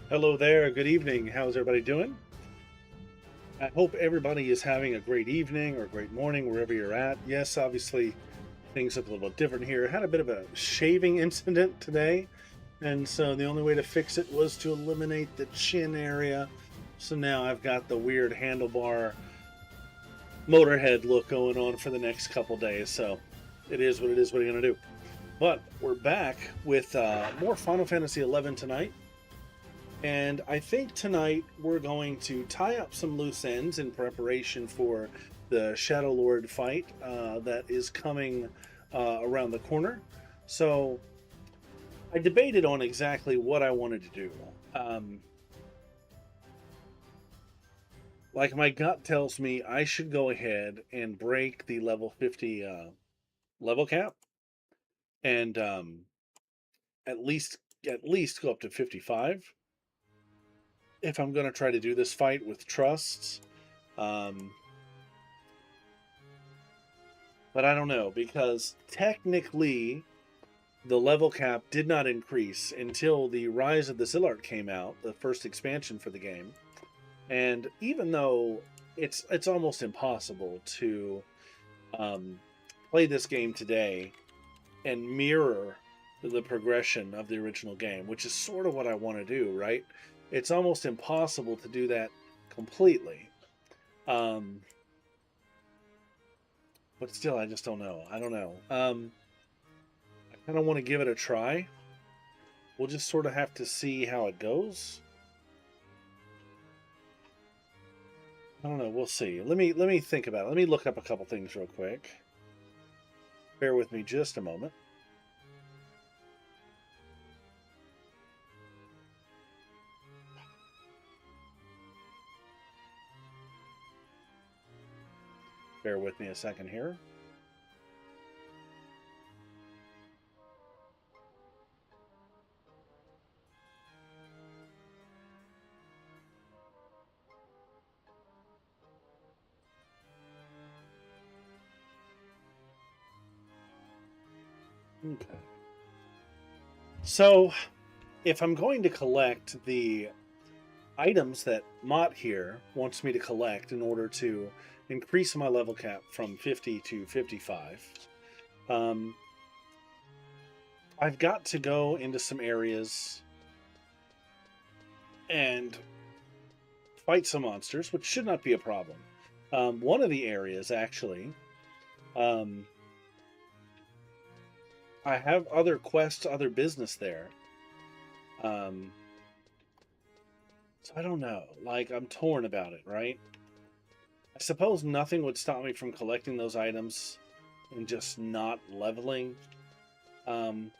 Hello there. Good evening. How's everybody doing? I hope everybody is having a great evening or a great morning wherever you're at. Yes, obviously things look a little different here. I had a bit of a shaving incident today, and so the only way to fix it was to eliminate the chin area. So now I've got the weird handlebar motorhead look going on for the next couple days. So it is what it is. What are you going to do? But we're back with more Final Fantasy XI tonight. And I think tonight we're going to tie up some loose ends in preparation for the Shadow Lord fight that is coming around the corner. So I debated on exactly what I wanted to do. Um, like my gut tells me I should go ahead and break the level 50 level cap and at least go up to 55 if I'm going to try to do this fight with trusts. Um, but I don't know because technically the level cap did not increase until the Rise of the Zillart came out, the first expansion for the game. And even though it's almost impossible to um, play this game today and mirror the progression of the original game, which is sort of what I want to do, right? It's almost impossible to do that completely. Um, but still, I just don't know. I don't know. I kind of want to give it a try. We'll just sort of have to see how it goes. I don't know. We'll see. Let me think about it. Let me look up a couple things real quick. Bear with me just a moment. Bear with me a second here. Okay. So, if I'm going to collect the items that Mott here wants me to collect in order to increase my level cap from 50 to 55, um, I've got to go into some areas and fight some monsters, which should not be a problem. One of the areas, actually, um, I have other quests, other business there. Um, so I don't know. Like, I'm torn about it, right? I suppose nothing would stop me from collecting those items and just not leveling. Um,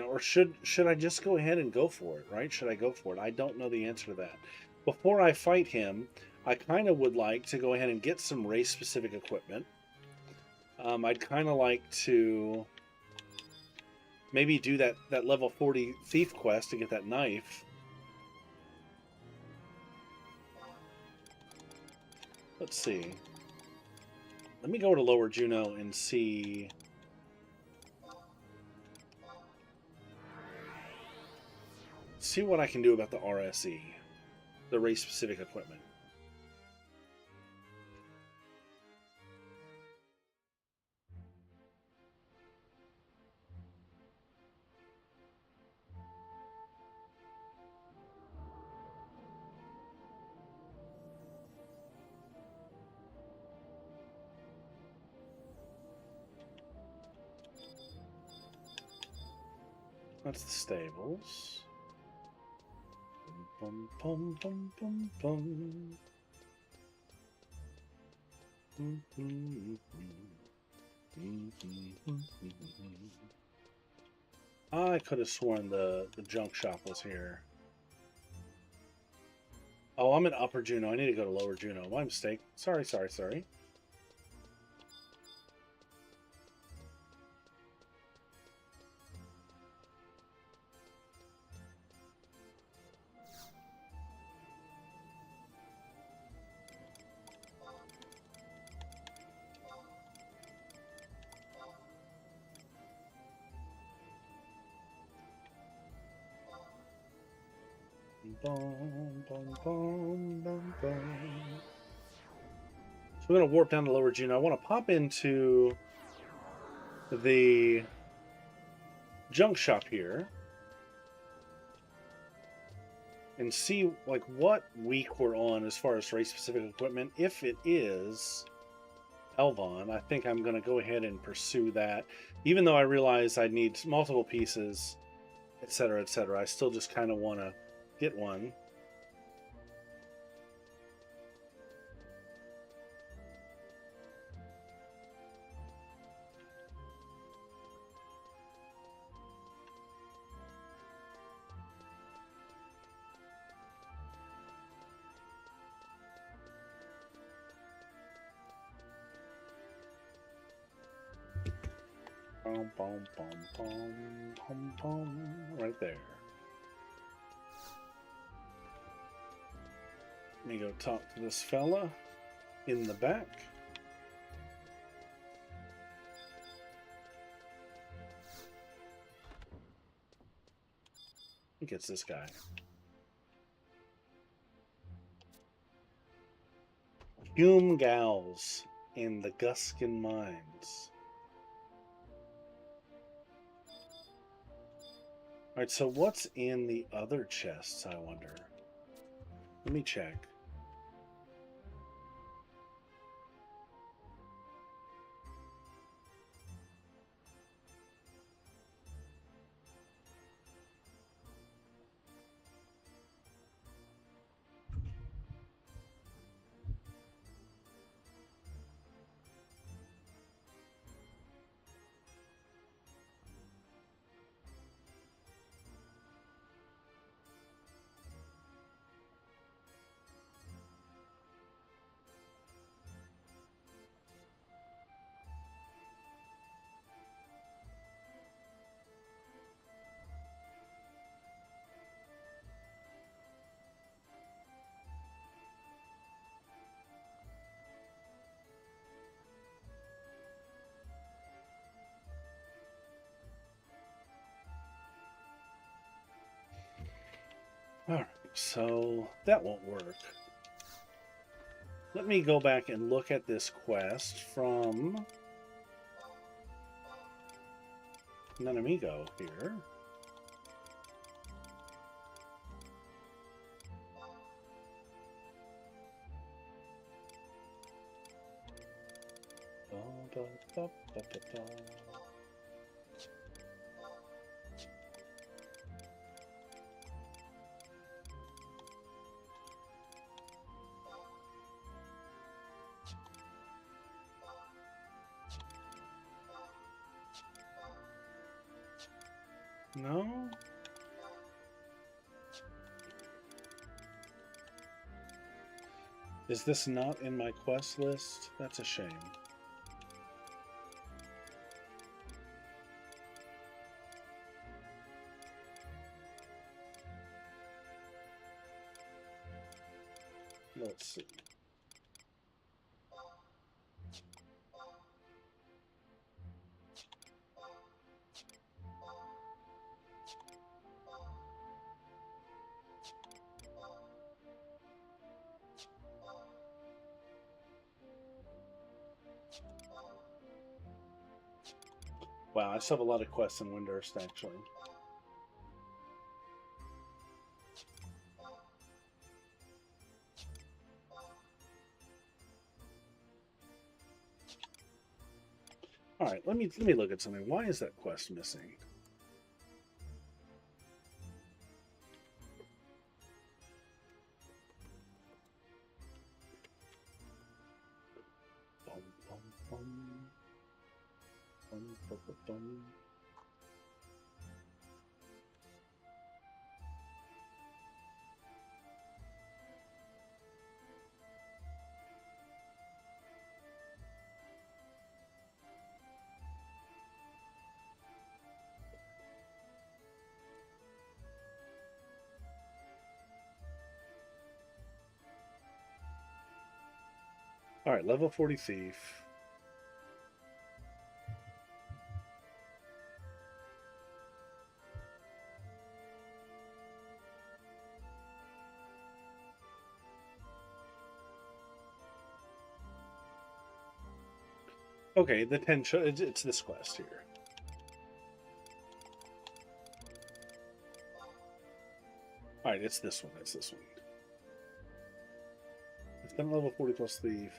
or should I just go ahead and go for it, right? Should I go for it? I don't know the answer to that. Before I fight him, I kind of would like to go ahead and get some race-specific equipment. I'd kind of like to maybe do that level 40 thief quest to get that knife. Let's see. Let me go to Lower Juno and see. See what I can do about the RSE, the race-specific equipment. That's the stables. Bum, bum, bum, bum, bum. I could have sworn the junk shop was here. Oh, I'm in Upper Juno. I need to go to Lower Juno. My mistake. Sorry, sorry, sorry. bum, bum, bum, bum, bum. So we're going to warp down to Lower Juno. I want to pop into the junk shop here and see like what week we're on as far as race specific equipment. If it is Elvon, I think I'm going to go ahead and pursue that, even though I realize I need multiple pieces, etc., etc. I still just kind of want to get one. Boom, boom, boom, boom, boom, boom, right there. Let me go talk to this fella in the back. I think it's this guy. Hume Gals in the Guskin Mines. Alright, so what's in the other chests, I wonder? Let me check. Alright, so that won't work. Let me go back and look at this quest from Nanamigo here. No? Is this not in my quest list? That's a shame. Let's see. Wow, I still have a lot of quests in Windurst, actually. All right, let me look at something. Why is that quest missing? Bum, bum, bum. Bum, bum, bum, bum. All right, level 40 thief. Okay, the 10 show. It's this quest here. All right, it's this one. It's this one. It's been level 40 plus thief.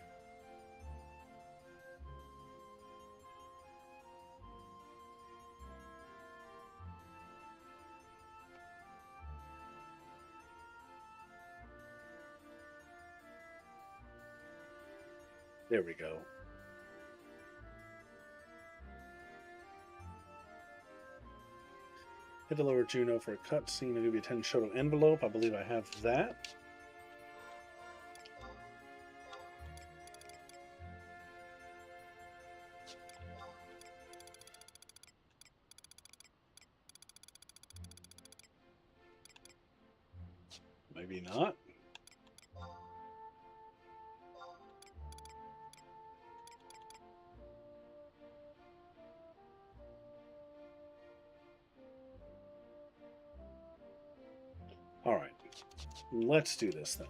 There we go. Hit the lower Juno for a cutscene. I'll give you a 10 Shoto envelope. I believe I have that. Maybe not. All right, let's do this then.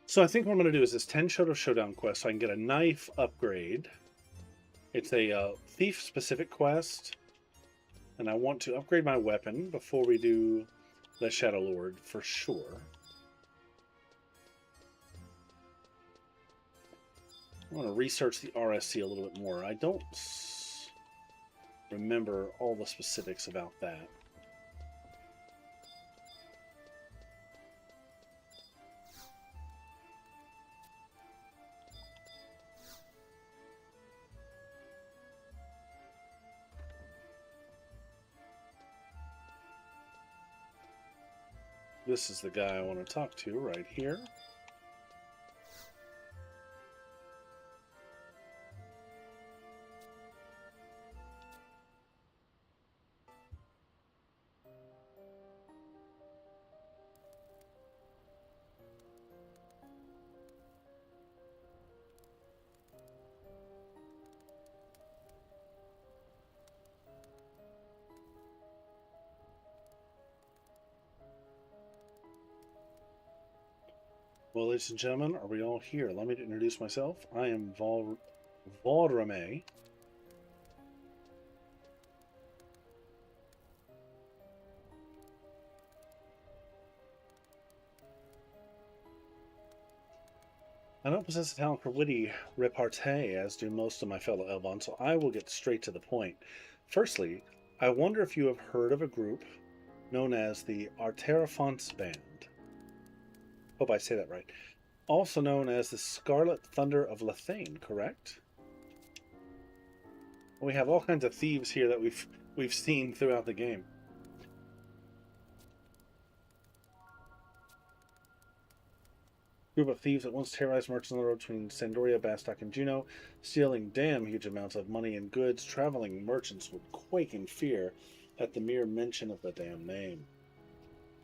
So I think what I'm going to do is this 10 Shoto Showdown quest so I can get a knife upgrade. It's a thief-specific quest, and I want to upgrade my weapon before we do the Shadow Lord for sure. I want to research the RSC a little bit more. I don't remember all the specifics about that. This is the guy I want to talk to right here. Well, ladies and gentlemen, are we all here? Let me introduce myself. I am Valdrame. I don't possess a talent for witty repartee, as do most of my fellow Elvon, so I will get straight to the point. Firstly, I wonder if you have heard of a group known as the Arterafons Band. Hope I say that right. Also known as the Scarlet Thunder of Lethane, correct? We have all kinds of thieves here that we've seen throughout the game. Group of thieves that once terrorized merchants on the road between Sandoria, Bastok, and Juno, stealing damn huge amounts of money and goods. Traveling merchants would quake in fear at the mere mention of the damn name.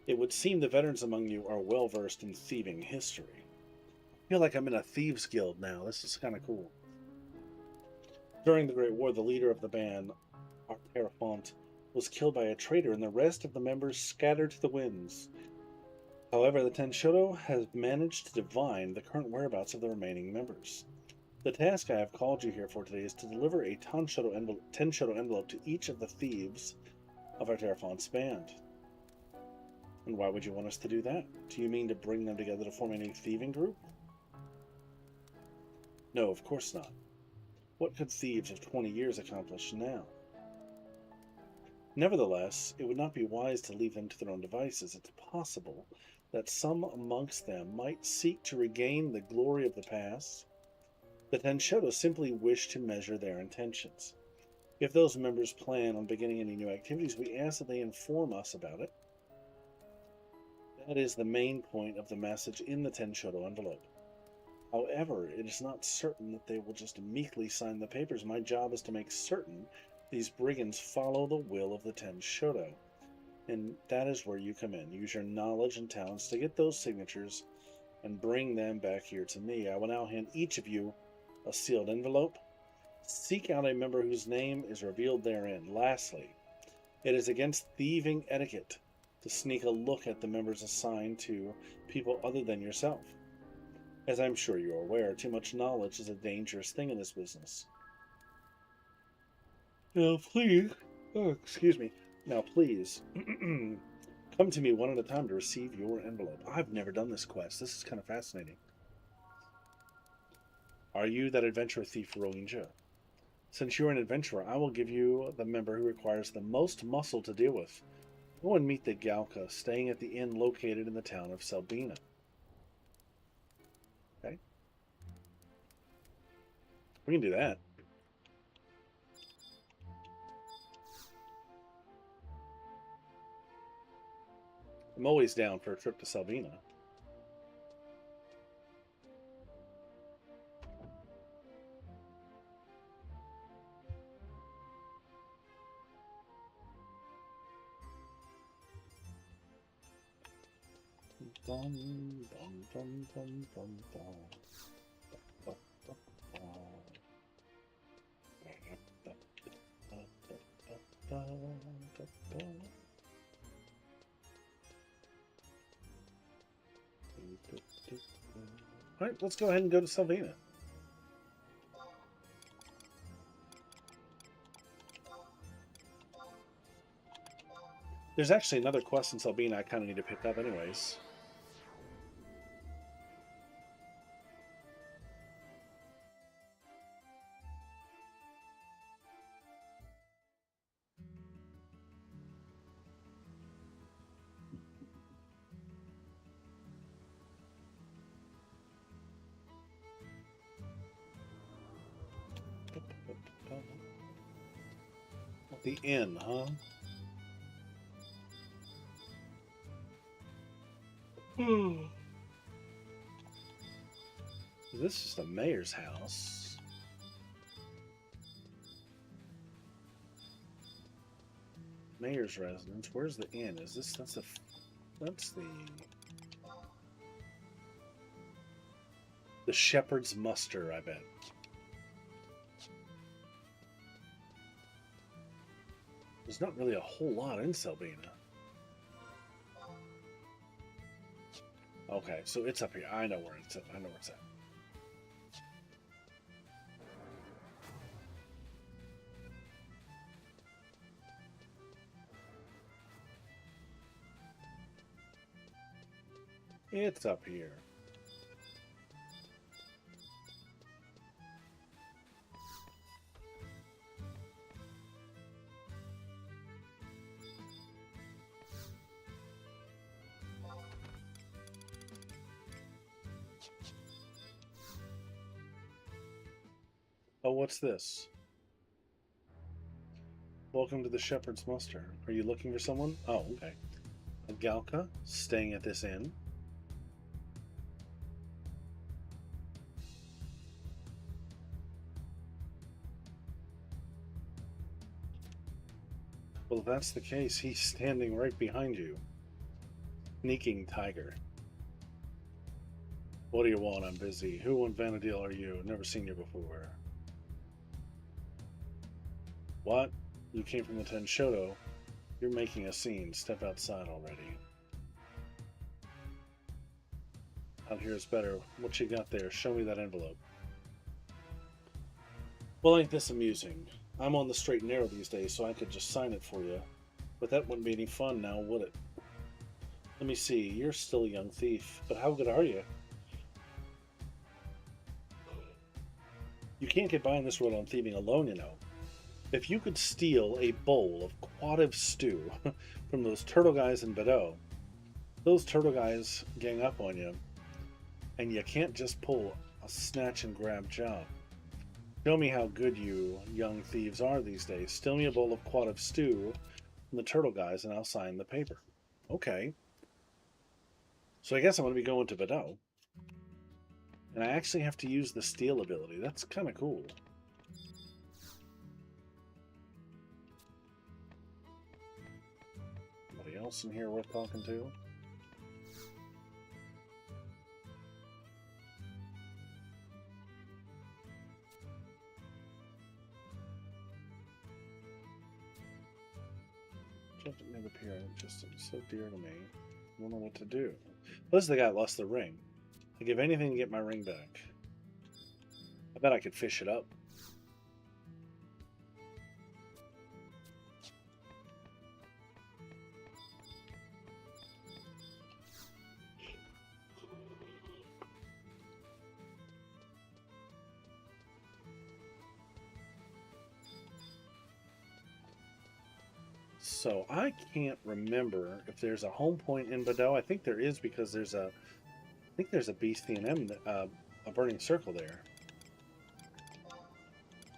It would seem the veterans among you are well versed in thieving history. I feel like I'm in a thieves guild now. This is kind of cool. During the Great War, the leader of the band, Arterafont, was killed by a traitor, and the rest of the members scattered to the winds. However, the Ten Shoto has managed to divine the current whereabouts of the remaining members. The task I have called you here for today is to deliver a 10 Shoto envelope to each of the thieves of Arterafont's band. And why would you want us to do that? Do you mean to bring them together to form a new thieving group? No, of course not. What could thieves of 20 years accomplish now? Nevertheless, it would not be wise to leave them to their own devices. It's possible that some amongst them might seek to regain the glory of the past. The Ten Shoto simply wish to measure their intentions. If those members plan on beginning any new activities, we ask that they inform us about it. That is the main point of the message in the Ten Shoto envelope. However, it is not certain that they will just meekly sign the papers. My job is to make certain these brigands follow the will of the Ten Shoto. And that is where you come in. Use your knowledge and talents to get those signatures and bring them back here to me. I will now hand each of you a sealed envelope. Seek out a member whose name is revealed therein. Lastly, it is against thieving etiquette to sneak a look at the members assigned to people other than yourself. As I'm sure you're aware, too much knowledge is a dangerous thing in this business. Now, please, excuse me. Now, please, come to me one at a time to receive your envelope. I've never done this quest. This is kind of fascinating. Are you that adventurer thief, Roinja? Since you're an adventurer, I will give you the member who requires the most muscle to deal with. Go and meet the Galka, staying at the inn located in the town of Selbina. Okay. We can do that. I'm always down for a trip to Selbina. Dum, dum, dum, dum, dum, dum. Alright, let's go ahead and go to Selvina. There's actually another quest in Selbina I kind of need to pick up anyways. The inn, huh? This is the mayor's house. Mayor's residence. Where's the inn? Is this? That's the shepherd's muster, I bet. There's not really a whole lot in Selbina. Okay, so it's up here. I know where it's at. I know where it's at. It's up here. Oh, what's this? Welcome to the Shepherd's Muster. Are you looking for someone? Oh, okay. A Galka staying at this inn. Well, if that's the case, he's standing right behind you. Sneaking tiger. What do you want? I'm busy. Who in Vanadil are you? Never seen you before. What? You came from the Tenshoto. You're making a scene. Step outside already. Out here is better. What you got there? Show me that envelope. Well, ain't this amusing? I'm on the straight and narrow these days, so I could just sign it for you. But that wouldn't be any fun now, would it? Let me see. You're still a young thief, but how good are you? You can't get by in this world on thieving alone, you know. If you could steal a bowl of quative stew from those turtle guys in Bedeau, those turtle guys gang up on you, and you can't just pull a snatch and grab job. Show me how good you young thieves are these days. Steal me a bowl of quative stew from the turtle guys, and I'll sign the paper. Okay. So I guess I'm going to be going to Bedeau. And I actually have to use the steal ability. That's kind of cool. Anybody else in here worth talking to? Just never appear in just so dear to me. I don't know what to do. Plus, the guy lost the ring. I'd give anything to get my ring back. I bet I could fish it up. So I can't remember if there's a home point in Bordeaux. I think there is because there's a, I think there's a BCNM, a burning circle there.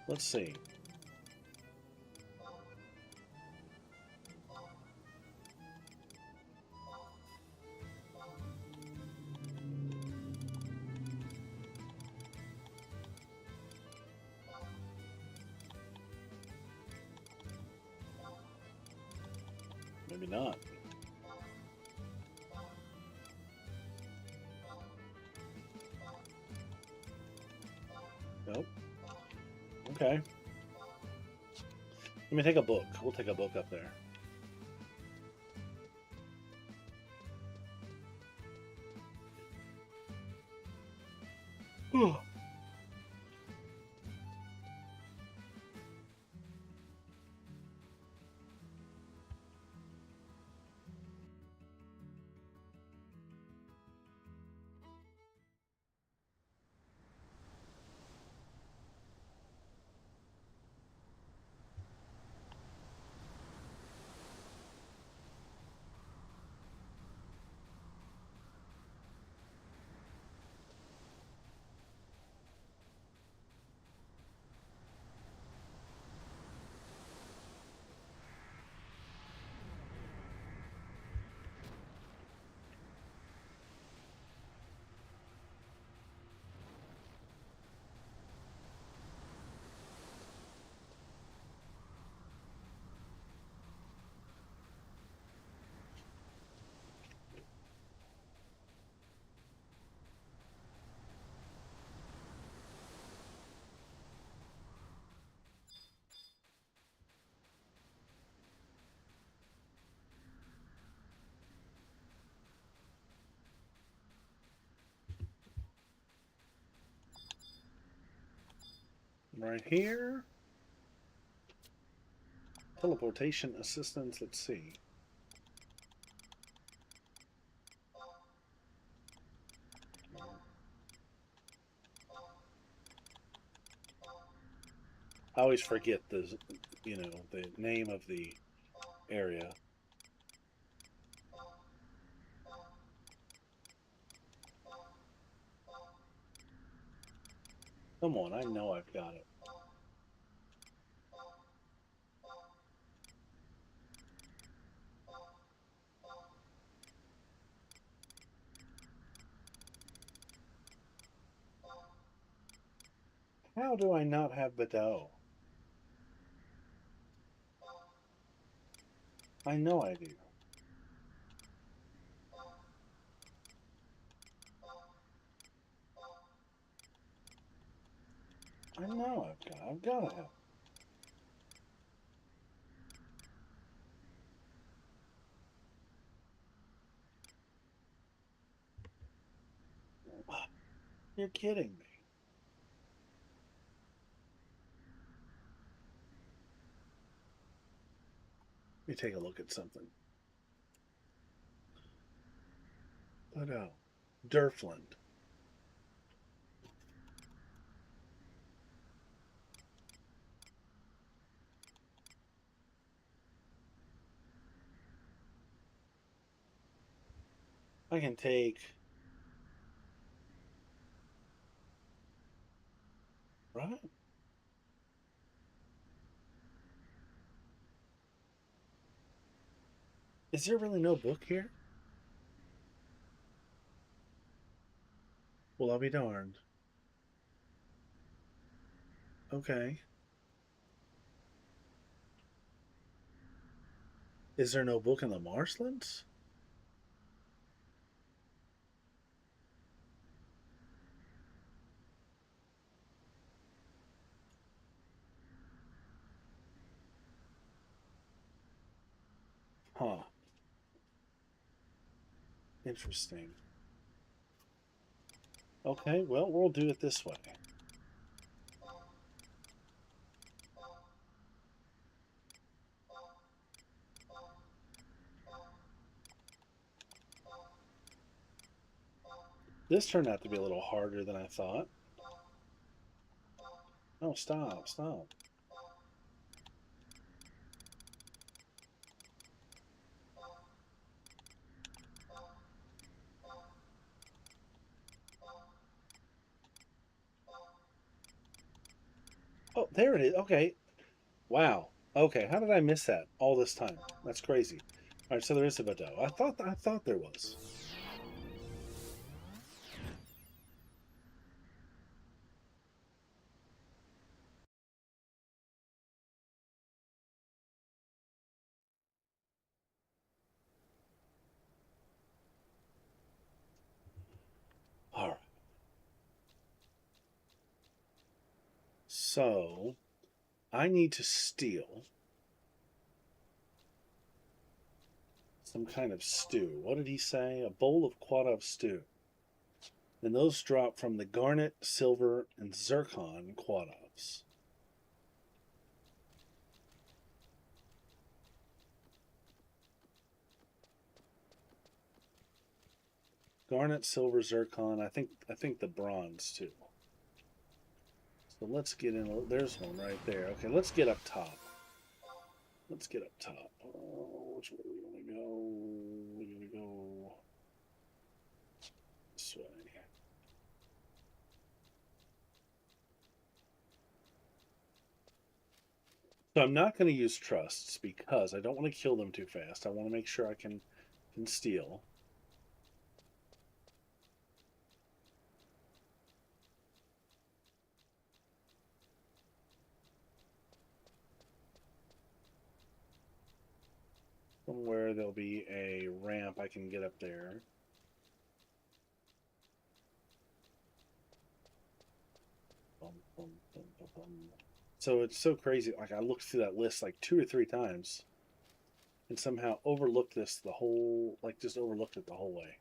Let's see. Maybe not. Nope. Okay. Let me take a book. We'll take a book up there. Right here. Teleportation assistance. Let's see. I always forget the, the name of the area. Come on, I know I've got it. How do I not have Bordeaux? I know I do. I know I've got to have. You're kidding me. Let me take a look at something. Bordeaux. Durfland. I can take. Right? Is there really no book here? Well, I'll be darned. Okay. Is there no book in the marshlands? Huh. Interesting. Okay, well, we'll do it this way. This turned out to be a little harder than I thought. Oh, stop, stop. Oh, there it is. Okay. Wow. Okay, how did I miss that all this time? That's crazy. All right, so there is a Badeau. I thought there was. All right. So I need to steal some kind of stew. What did he say? A bowl of Quadov stew. And those drop from the garnet, silver, and zircon Quadovs. Garnet, silver, zircon. I think the bronze too. So let's get in. There's one right there. Okay, let's get up top. Let's get up top. Oh, which way are we gonna go? We're gonna go this way. So I'm not going to use trusts because I don't want to kill them too fast. I want to make sure I can steal. Somewhere there'll be a ramp I can get up there. Bum, bum, bum, bum, bum. So it's so crazy. Like I looked through that list like 2 or 3 times and somehow overlooked this the whole, like just overlooked it the whole way.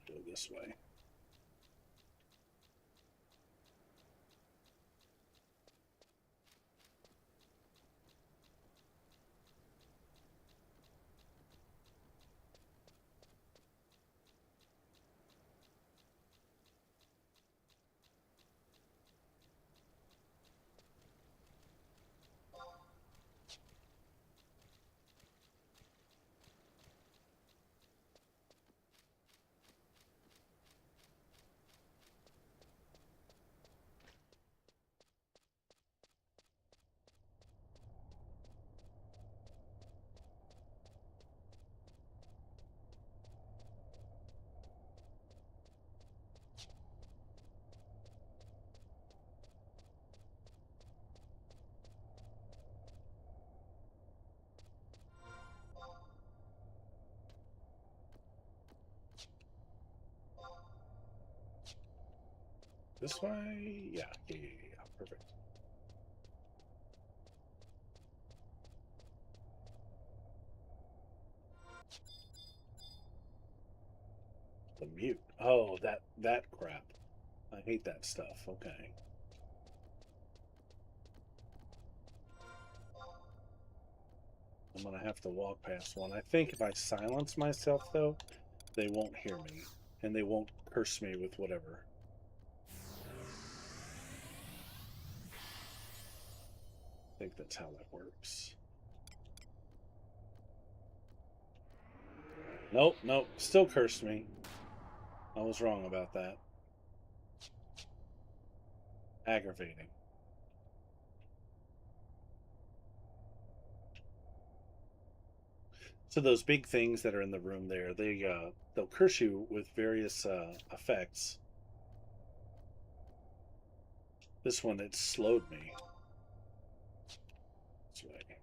Go this way. This way? Yeah, yeah, yeah, yeah. Perfect. The mute. Oh, that crap. I hate that stuff. Okay. I'm gonna have to walk past one. I think if I silence myself though, they won't hear me. And they won't curse me with whatever. I think that's how that works. Nope, nope. Still cursed me. I was wrong about that. Aggravating. So those big things that are in the room there, they'll curse you with various effects. This one, it slowed me. This way.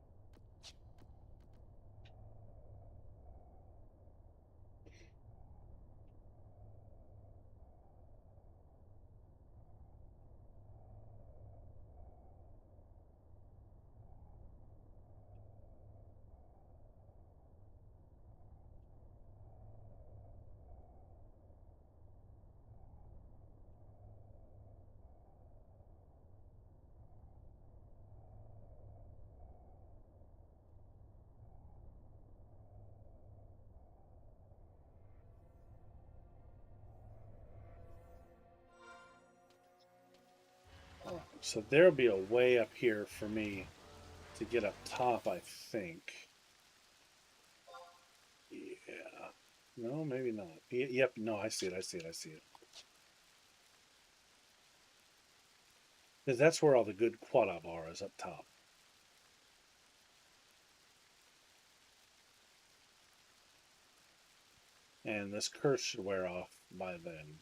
So there'll be a way up here for me to get up top, I think. Yeah. No, maybe not. Yep, no, I see it, I see it, I see it. Because that's where all the good quad are, is up top. And this curse should wear off by then.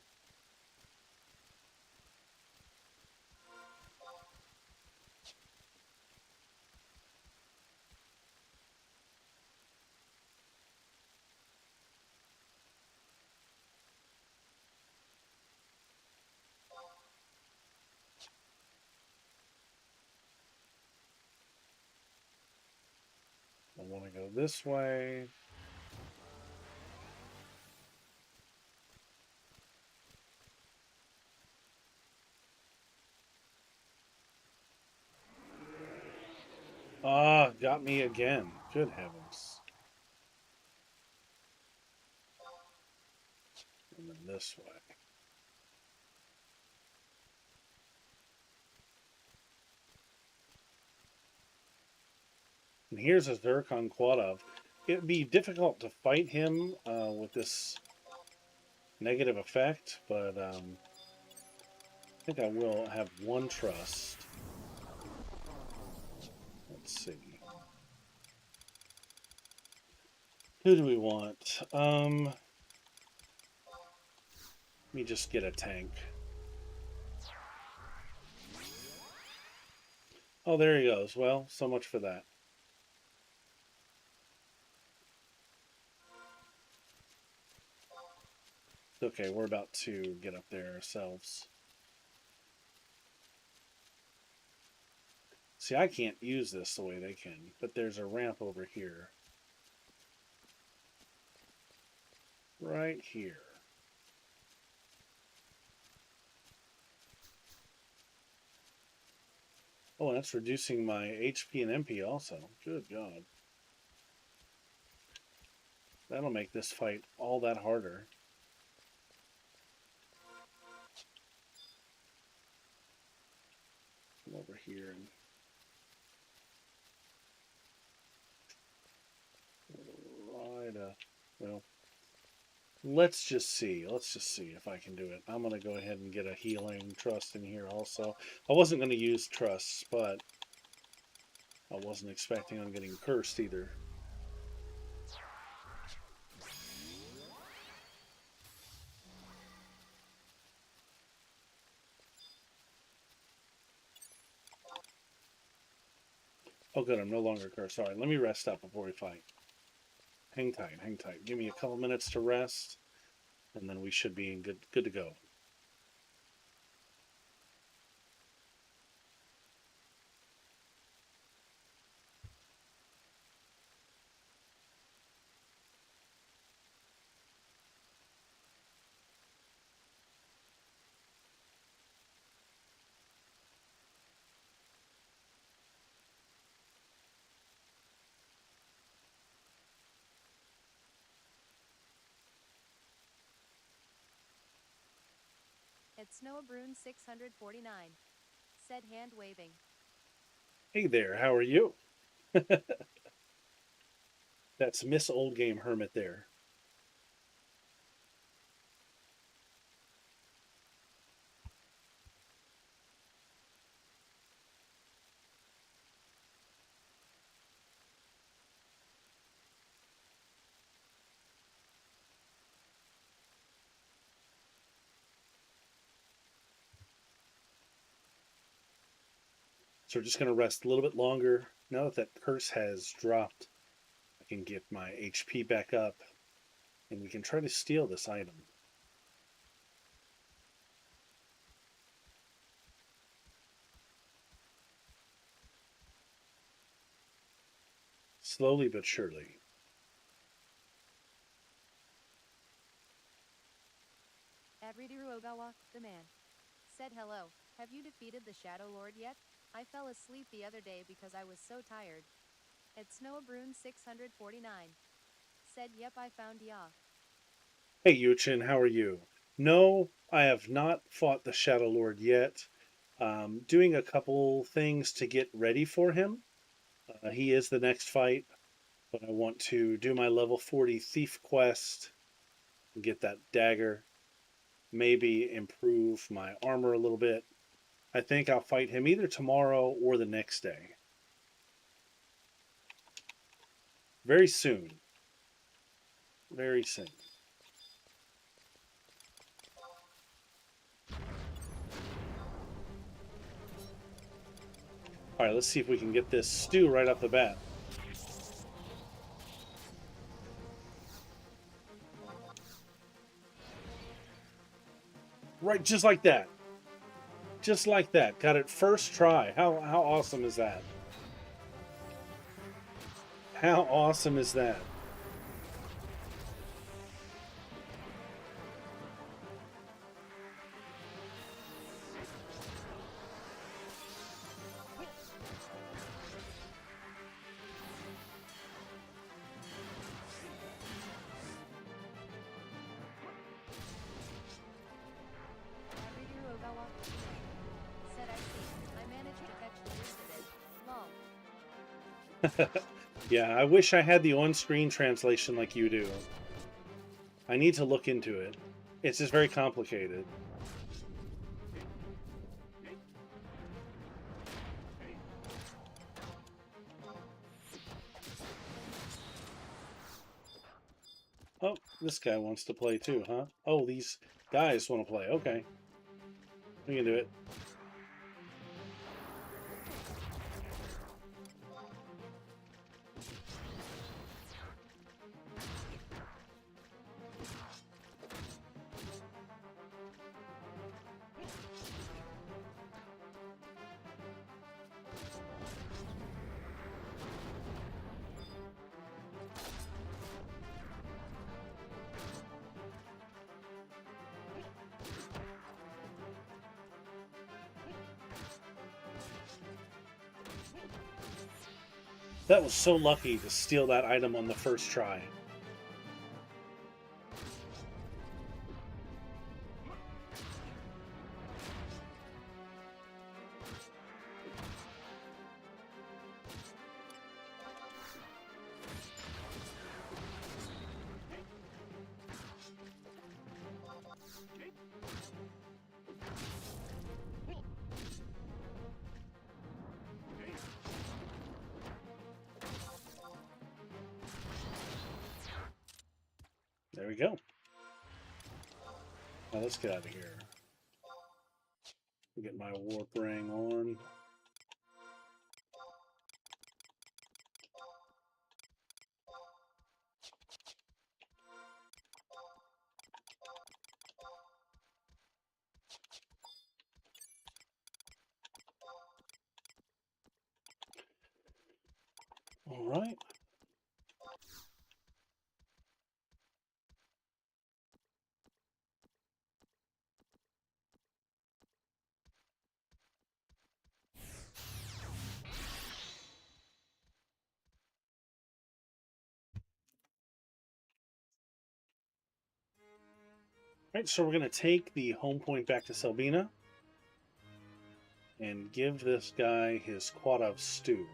I want to go this way. Ah, got me again. Good heavens. And then this way. And here's a Zircon Quadov. It'd be difficult to fight him with this negative effect, but I think I will have one trust. Let's see. Who do we want? Let me just get a tank. Oh, there he goes. Well, so much for that. Okay, we're about to get up there ourselves. See, I can't use this the way they can, but there's a ramp over here. Right here. Oh, and that's reducing my HP and MP also. Good God. That'll make this fight all that harder. Come over here and well, let's just see. Let's just see if I can do it. I'm going to go ahead and get a healing trust in here also. I wasn't going to use trusts, but I wasn't expecting on getting cursed either. Oh, good. I'm no longer cursed. All right, let me rest up before we fight. Hang tight. Hang tight. Give me a couple minutes to rest, and then we should be in good to go. It's Noah Brune 649. Said hand waving. Hey there. How are you? That's Miss Old Game Hermit there. So we're just going to rest a little bit longer. Now that that curse has dropped, I can get my HP back up, and we can try to steal this item. Slowly but surely. Adridiru Ogawa, the man. Said hello. Have you defeated the Shadow Lord yet? I fell asleep the other day because I was so tired. It's Noah Brune 649. Said yep, I found ya. Hey, Yuchin, how are you? No, I have not fought the Shadow Lord yet. Doing a couple things to get ready for him. He is the next fight, but I want to do my level 40 thief quest and get that dagger. Maybe improve my armor a little bit. I think I'll fight him either tomorrow or the next day. Very soon. Very soon. All right, let's see if we can get this stew right off the bat. Right, just like that. Just like that. Got it first try. How awesome is that? How awesome is that? Said I see. I managed to catch the gist of it. Lol. Yeah, I wish I had the on-screen translation like you do. I need to look into it. It's just very complicated. Oh, this guy wants to play too, huh? Oh, these guys want to play. Okay. We can do it. That was so lucky to steal that item on the first try. There we go. Now let's get out of here. Get my warp ring on. All right. Right, so we're going to take the home point back to Selbina and give this guy his quad of stew.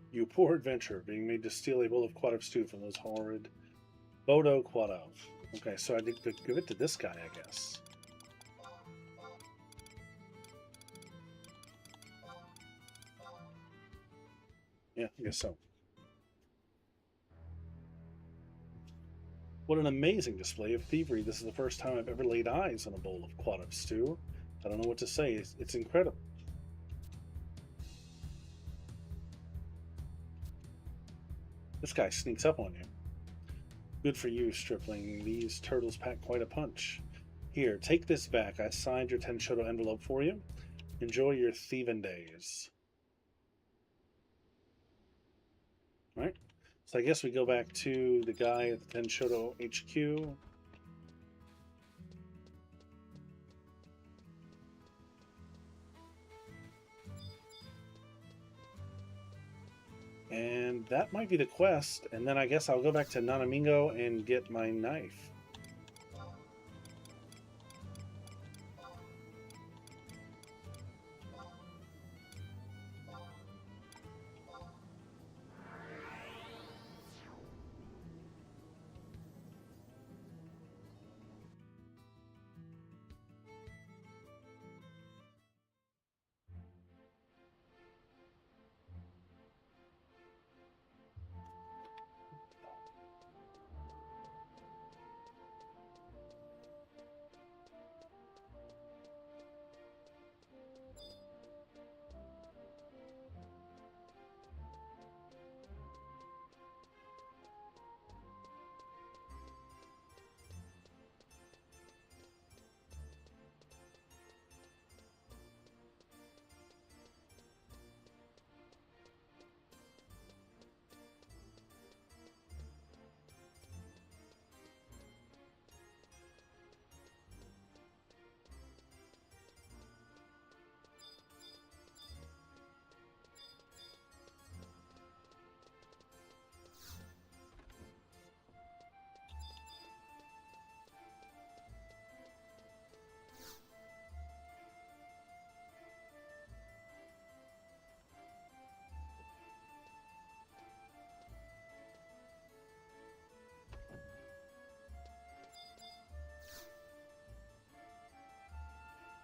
You poor adventurer, being made to steal a bowl of quad of stew from those horrid Bodo quad of. Okay, so I need to give it to this guy, I guess. Yeah, I guess so. What an amazing display of thievery. This is the first time I've ever laid eyes on a bowl of quadrup stew. I don't know what to say. It's incredible. This guy sneaks up on you. Good for you, stripling. These turtles pack quite a punch. Here, take this back. I signed your Tenshoto envelope for you. Enjoy your thieving days. Alright. So I guess we go back to the guy at the Tenshoto HQ. And that might be the quest. And then I guess I'll go back to Nanamingo and get my knife.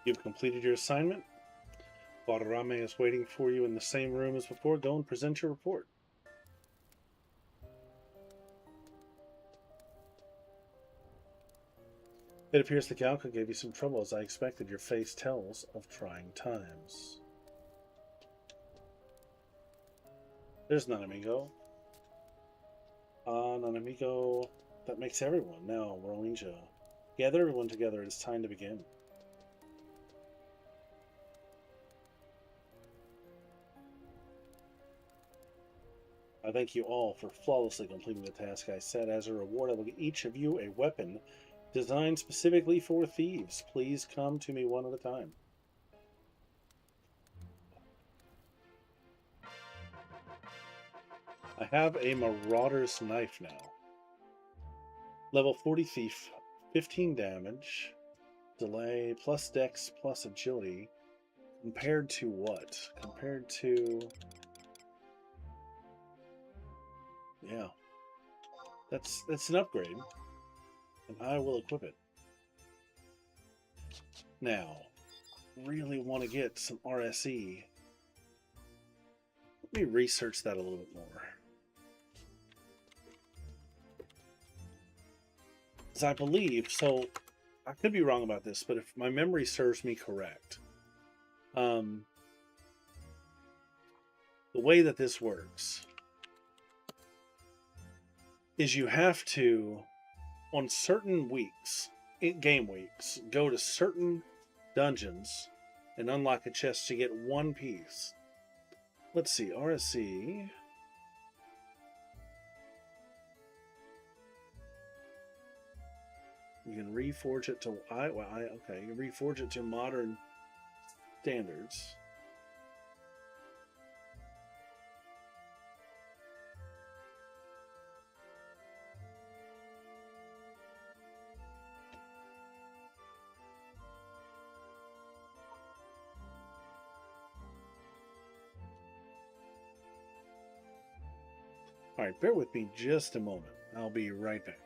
You've completed your assignment. Guadarrame is waiting for you in the same room as before. Go and present your report. It appears the Galka gave you some trouble, as I expected. Your face tells of trying times. There's Nanamigo. Nanamigo. That makes everyone. Now, Roinja. Gather everyone together. It's time to begin. I thank you all for flawlessly completing the task I set. As a reward, I will give each of you a weapon designed specifically for thieves. Please come to me one at a time. I have a Marauder's Knife now. Level 40 Thief, 15 damage, delay, plus dex, plus agility. Compared to what? Compared to... Yeah. That's an upgrade. And I will equip it. Now, really want to get some RSE. Let me research that a little bit more. As I believe, so I could be wrong about this, but if my memory serves me correct, the way that this works is you have to, on certain weeks, game weeks, go to certain dungeons and unlock a chest to get one piece. Let's see, RSC. You can reforge it to okay. You can reforge it to modern standards. All right, bear with me just a moment. I'll be right back.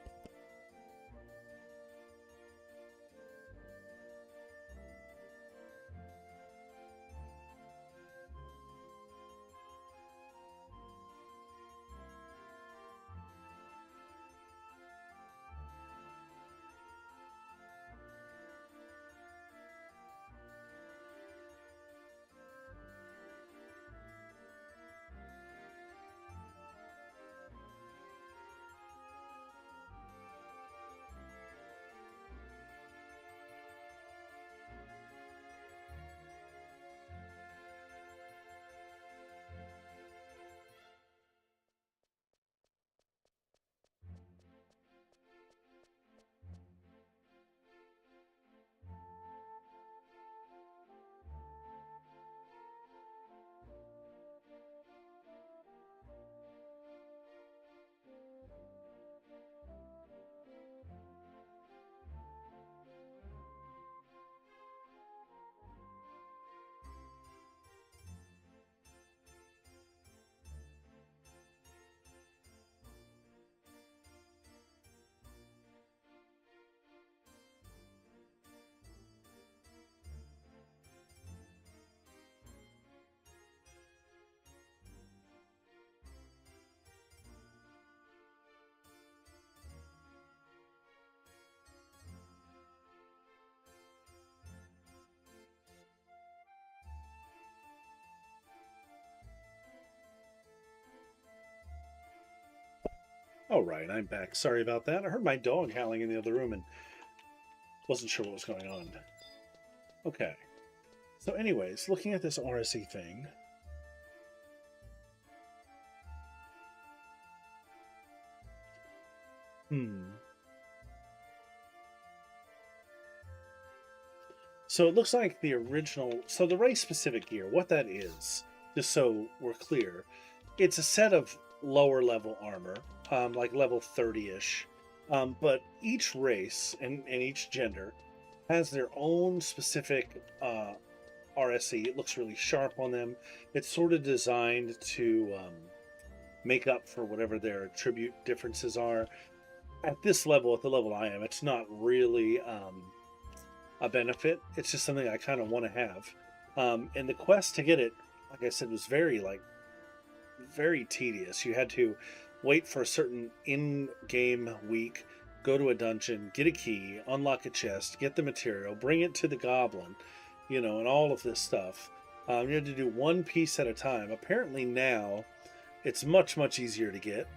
All right, I'm back. Sorry about that. I heard my dog howling in the other room and wasn't sure what was going on. Okay. So anyways, looking at this RSE thing. So it looks like the original, so the race specific gear, what that is, just so we're clear, it's a set of lower level armor, like level 30-ish. But each race and each gender has their own specific RSE. It looks really sharp on them. It's sort of designed to make up for whatever their attribute differences are. At this level, at the level I am, it's not really a benefit. It's just something I kind of want to have. And the quest to get it, like I said, was very tedious. You had to wait for a certain in-game week, go to a dungeon, get a key, unlock a chest, get the material, bring it to the goblin, and all of this stuff. You had to do one piece at a time. Apparently now, it's much easier to get.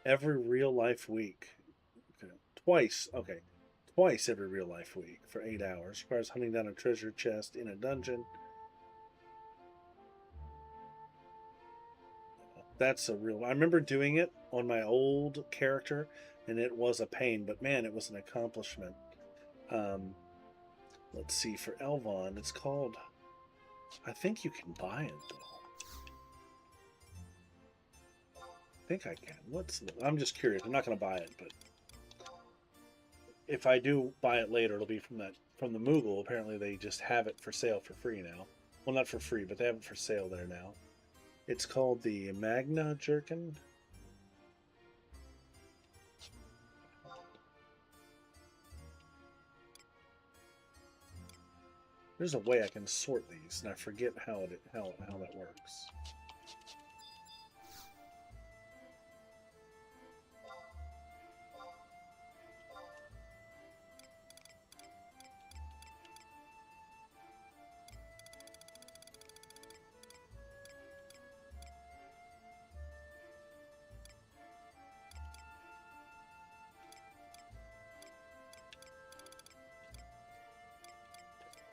Every real life week. Okay. Twice every real life week for 8 hours. Requires hunting down a treasure chest in a dungeon. That's a real. I remember doing it on my old character, and it was a pain, but man, it was an accomplishment. Let's see, for Elvon, it's called. I think you can buy it though. I think I can. I'm just curious. I'm not going to buy it, but if I do buy it later, it'll be from the Moogle. Apparently, they just have it for sale for free now. Well, not for free, but they have it for sale there now. It's called the Magna Jerkin. There's a way I can sort these, and I forget how that works.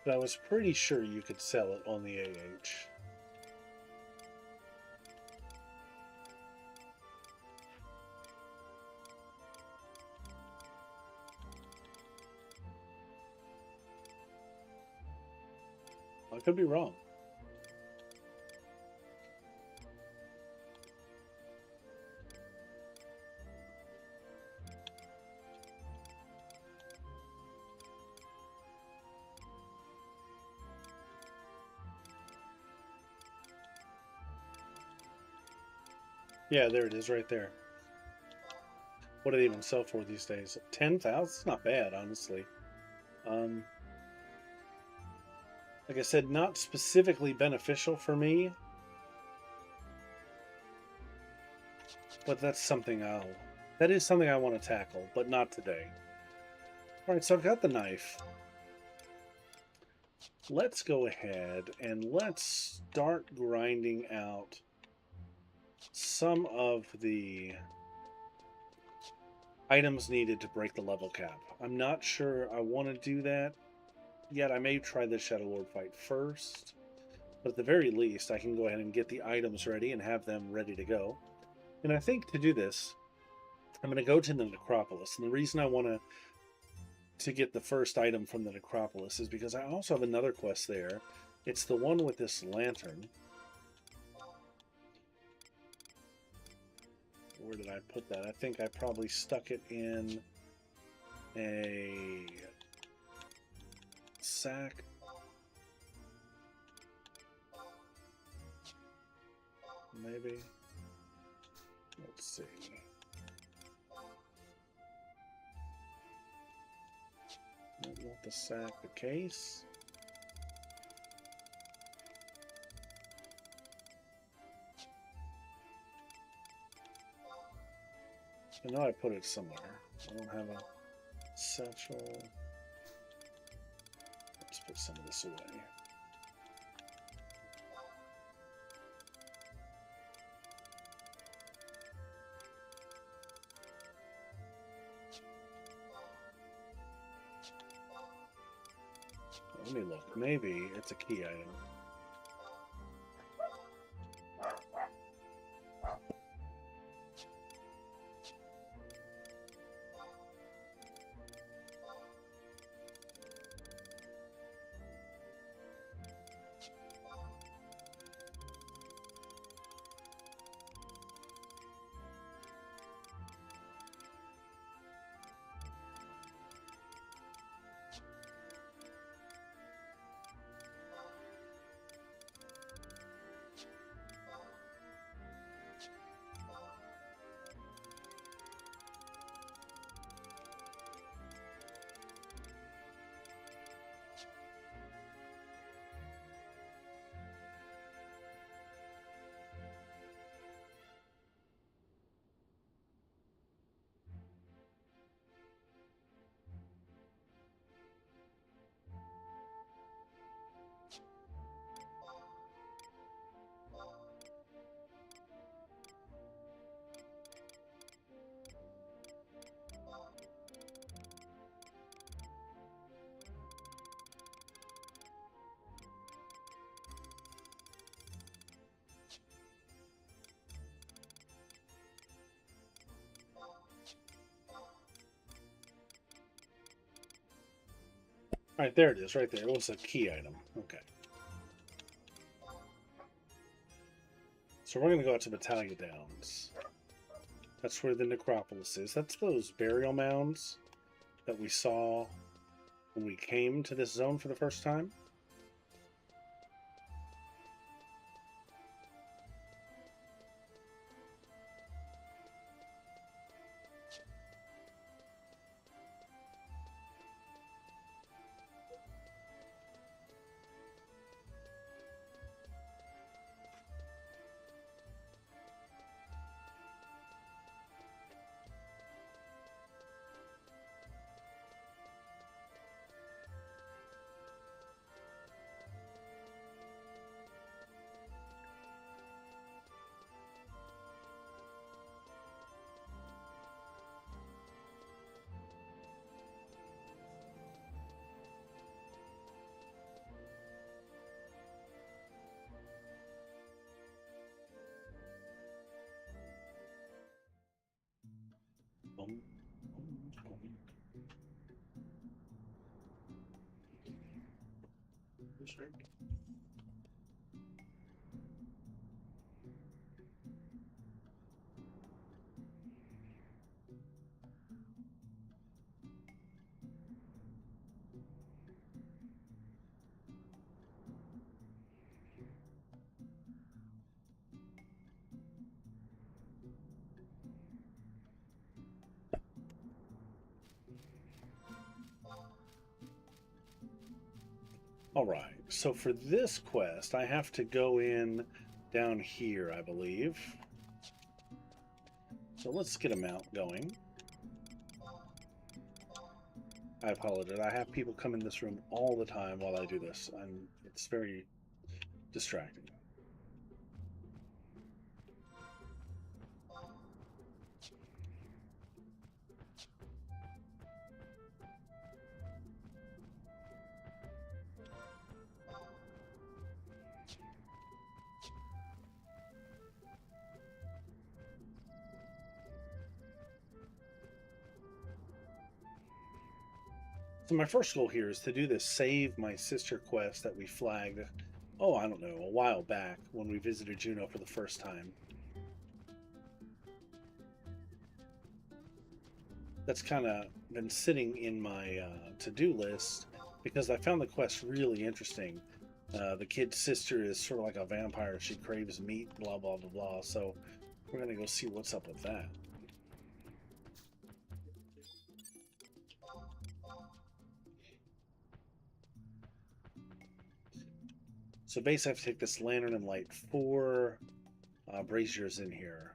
But I was pretty sure you could sell it on the AH. I could be wrong. Yeah, there it is right there. What do they even sell for these days? 10,000? It's not bad, honestly. Like I said, not specifically beneficial for me, but that is something I want to tackle, but not today. All right, so I've got the knife. Let's go ahead and let's start grinding out some of the items needed to break the level cap. I'm not sure I want to do that yet. I may try the Shadow Lord fight first, but at the very least I can go ahead and get the items ready and have them ready to go. And I think to do this, I'm going to go to the Necropolis, and the reason I want to get the first item from the Necropolis is because I also have another quest there. It's the one with this lantern. Where did I put that? I think I probably stuck it in a sack. Maybe. Let's see. Not the sack, the case. I know I put it somewhere. I don't have a satchel. Let's put some of this away. let me look. Maybe it's a key item. All right, there it is, right there. It was a key item. Okay. So we're going to go out to Battaglia Downs. That's where the necropolis is. That's those burial mounds that we saw when we came to this zone for the first time. Boom, boom, boom. That's right. All right, so for this quest, I have to go in down here, I believe. So let's get a mount going. I apologize. I have people come in this room all the time while I do this, and it's very distracting. So my first goal here is to do this save my sister quest that we flagged, oh, I don't know, a while back when we visited Juneau for the first time. That's kind of been sitting in my to-do list because I found the quest really interesting. The kid's sister is sort of like a vampire. She craves meat, blah, blah, blah, blah. So we're going to go see what's up with that. So basically I have to take this lantern and light 4 braziers in here.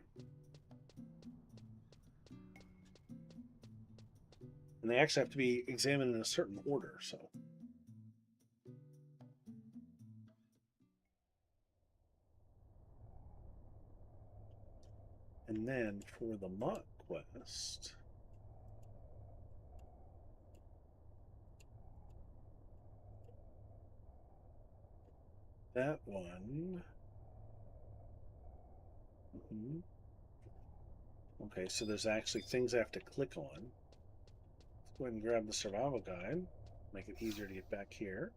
And they actually have to be examined in a certain order, so. And then for the monk quest, That one. Mhm. Okay, so there's actually things I have to click on. Let's go ahead and grab the survival guide. Make it easier to get back here.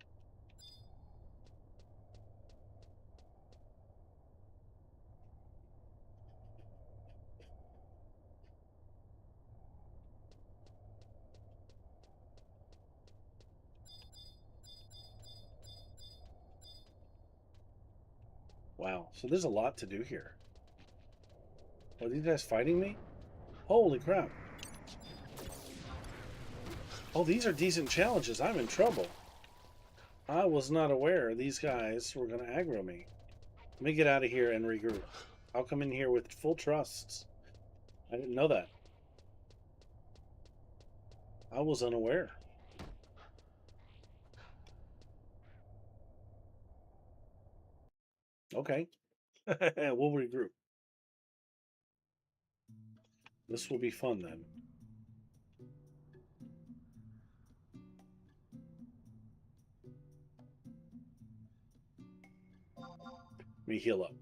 Wow, so there's a lot to do here. Are these guys fighting me? Holy crap. Oh, these are decent challenges. I'm in trouble. I was not aware these guys were going to aggro me. Let me get out of here and regroup. I'll come in here with full trust. I didn't know that. I was unaware. Okay. We'll regroup. This will be fun then. Let me heal up.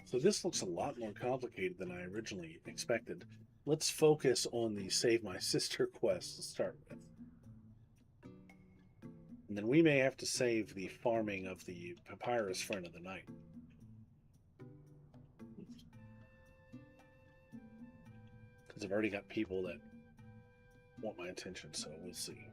So this looks a lot more complicated than I originally expected. Let's focus on the Save My Sister quest to start with. And then we may have to save the farming of the papyrus friend of the night. Because I've already got people that want my attention, so we'll see.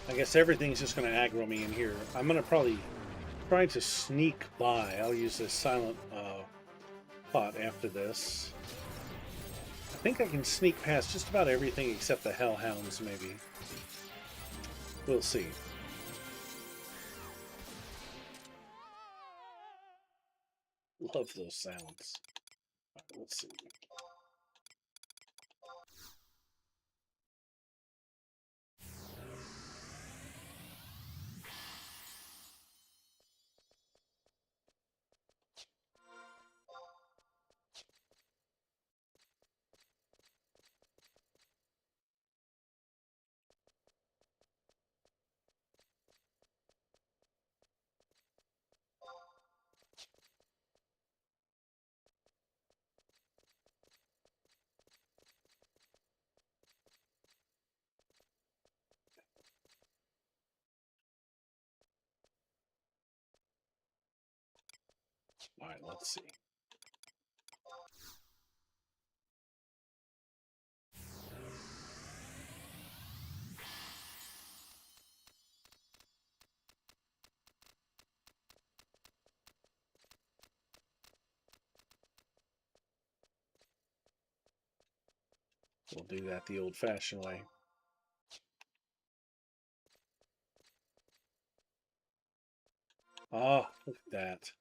I guess everything's just going to aggro me in here. I'm going to probably try to sneak by. I'll use this silent pot after this. I think I can sneak past just about everything except the hellhounds, maybe. We'll see. Love those sounds. Right, we'll see. All right, let's see. We'll do that the old-fashioned way. Ah, look at that.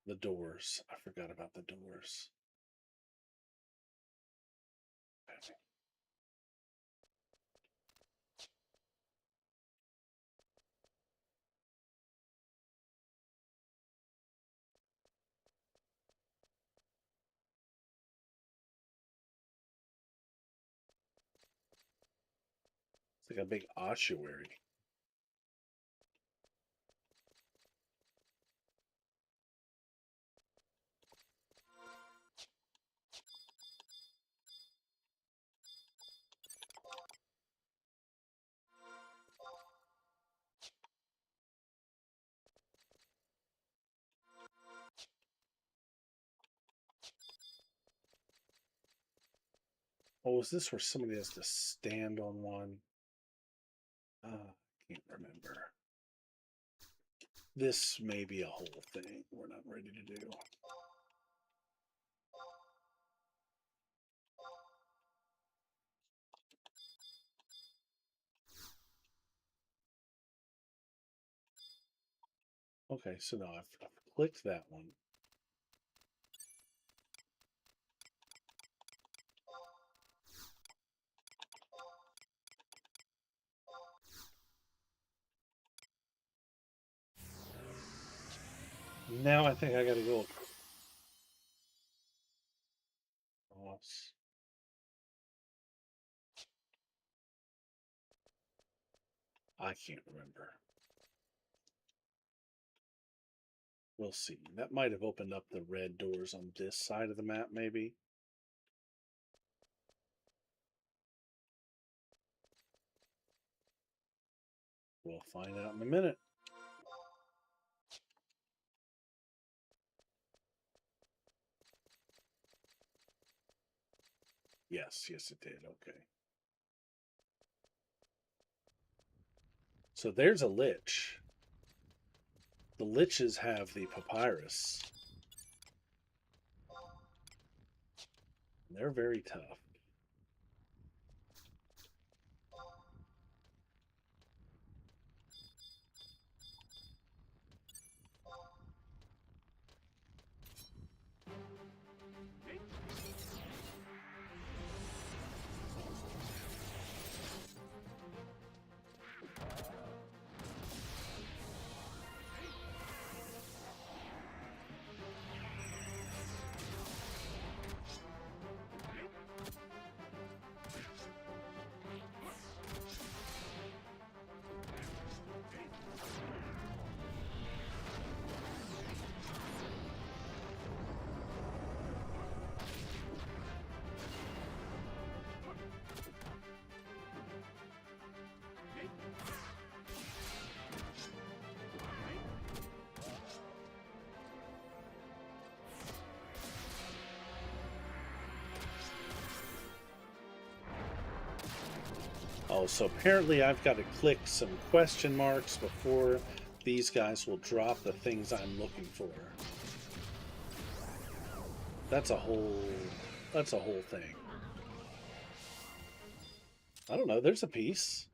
The doors. I forgot about the doors. It's like a big ossuary. Oh, is this where somebody has to stand on one? I can't remember. This may be a whole thing we're not ready to do. Okay, so now I've clicked that one. Now I think I gotta go across. I can't remember. We'll see. That might have opened up the red doors on this side of the map, maybe. We'll find out in a minute. Yes, yes it did. Okay. So there's a lich. The liches have the papyrus. They're very tough. Oh, so apparently I've got to click some question marks before these guys will drop the things I'm looking for. That's a whole thing. I don't know, there's a piece.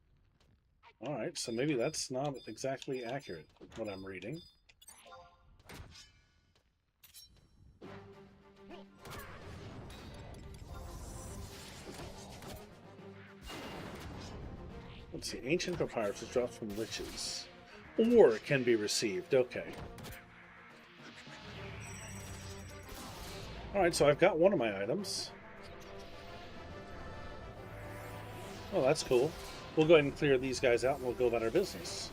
All right, so maybe that's not exactly accurate, what I'm reading. Let's see, ancient papyrus is dropped from liches. Or it can be received, okay. All right, so I've got one of my items. Oh, that's cool. We'll go ahead and clear these guys out and we'll go about our business.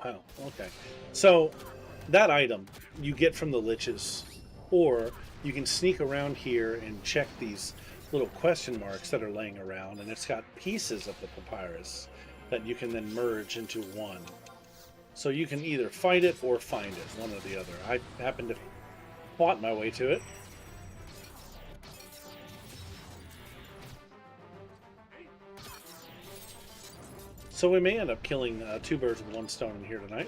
Wow, okay. So that item you get from the liches, or you can sneak around here and check these little question marks that are laying around, and it's got pieces of the papyrus that you can then merge into one. So you can either fight it or find it, one or the other. I happen to fought my way to it. So we may end up killing two birds with one stone in here tonight.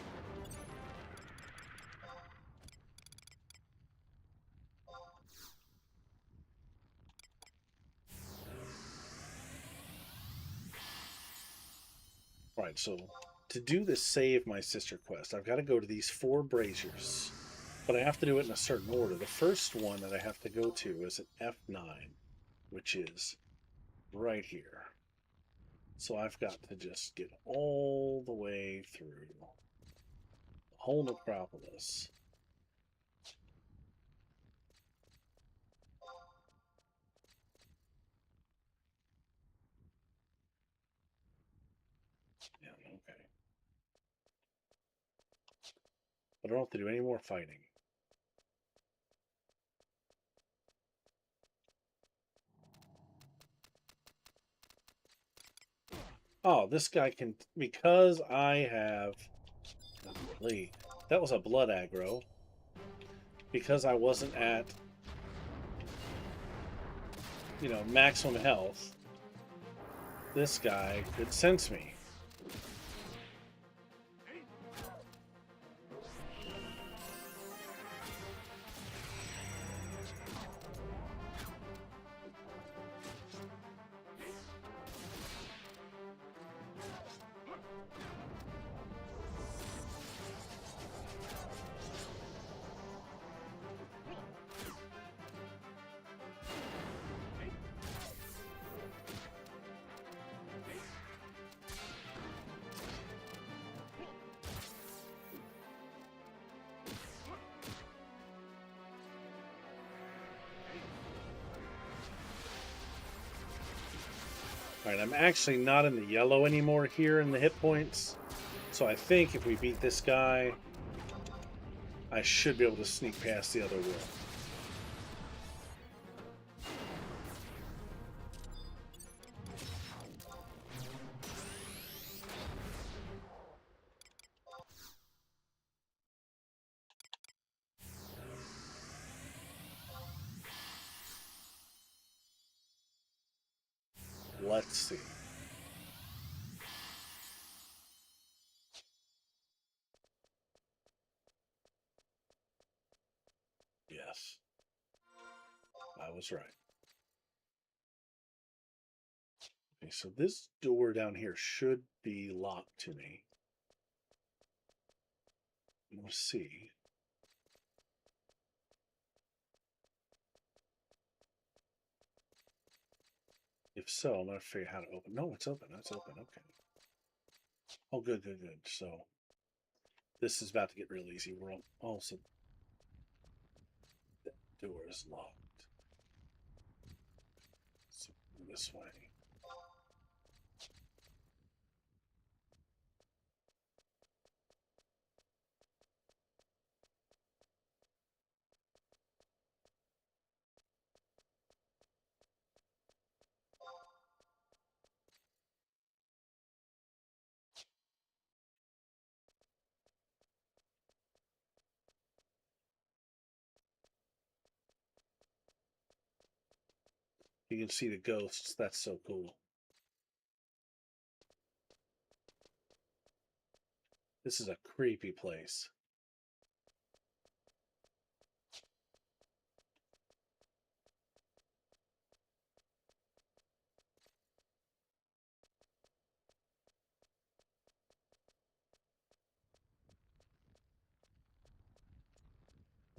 All right, so to do this save my sister quest, I've got to go to these 4 braziers, but I have to do it in a certain order. The first one that I have to go to is at F9, which is right here. So I've got to just get all the way through the whole necropolis. Yeah, okay. But I don't have to do any more fighting. Oh, this guy can, because I have, golly, that was a blood aggro. Because I wasn't at, maximum health, this guy could sense me. Alright, I'm actually not in the yellow anymore here in the hit points. So I think if we beat this guy, I should be able to sneak past the other wall. Let's see. Yes, I was right. Okay, so this door down here should be locked to me. We'll see. If so, I'm going to figure out how to open. No, it's open. It's open. Okay. Oh, good, good, good. So This is about to get real easy. We're also that door is locked. So this way. You can see the ghosts. That's so cool. This is a creepy place.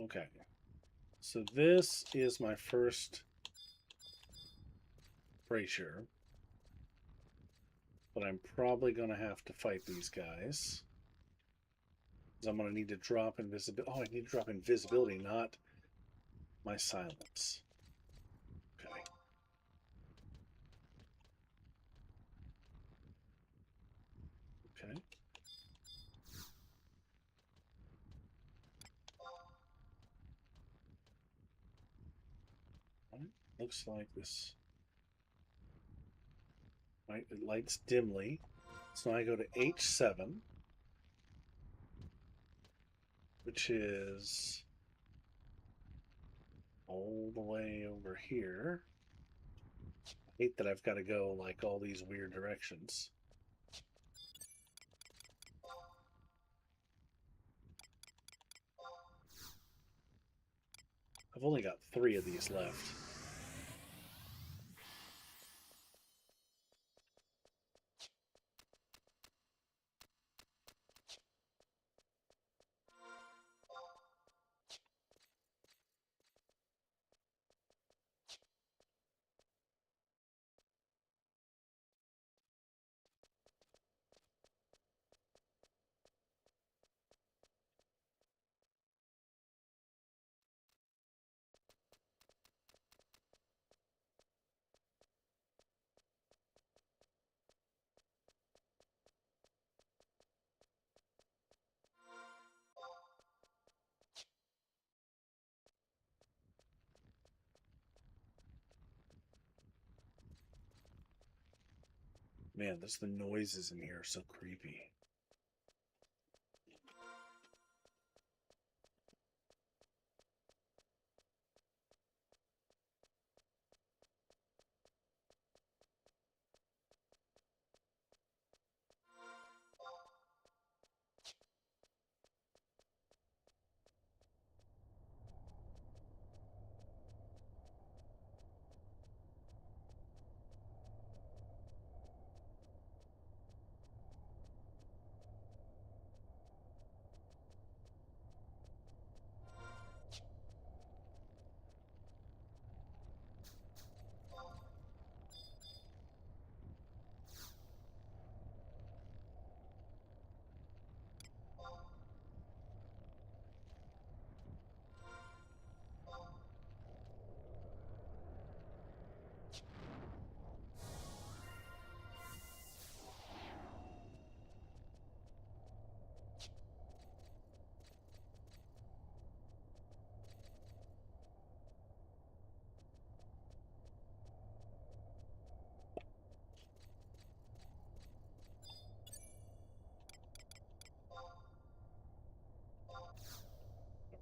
Okay. So this is my first Brazier. But I'm probably going to have to fight these guys. Because I'm going to need to drop invisibility. Oh, I need to drop invisibility, not my silence. Okay. Okay. Right. Looks like this. Right, it lights dimly. So now I go to H7, which is all the way over here. I hate that I've got to go like all these weird directions. I've only got 3 of these left. Man, the noises in here are so creepy.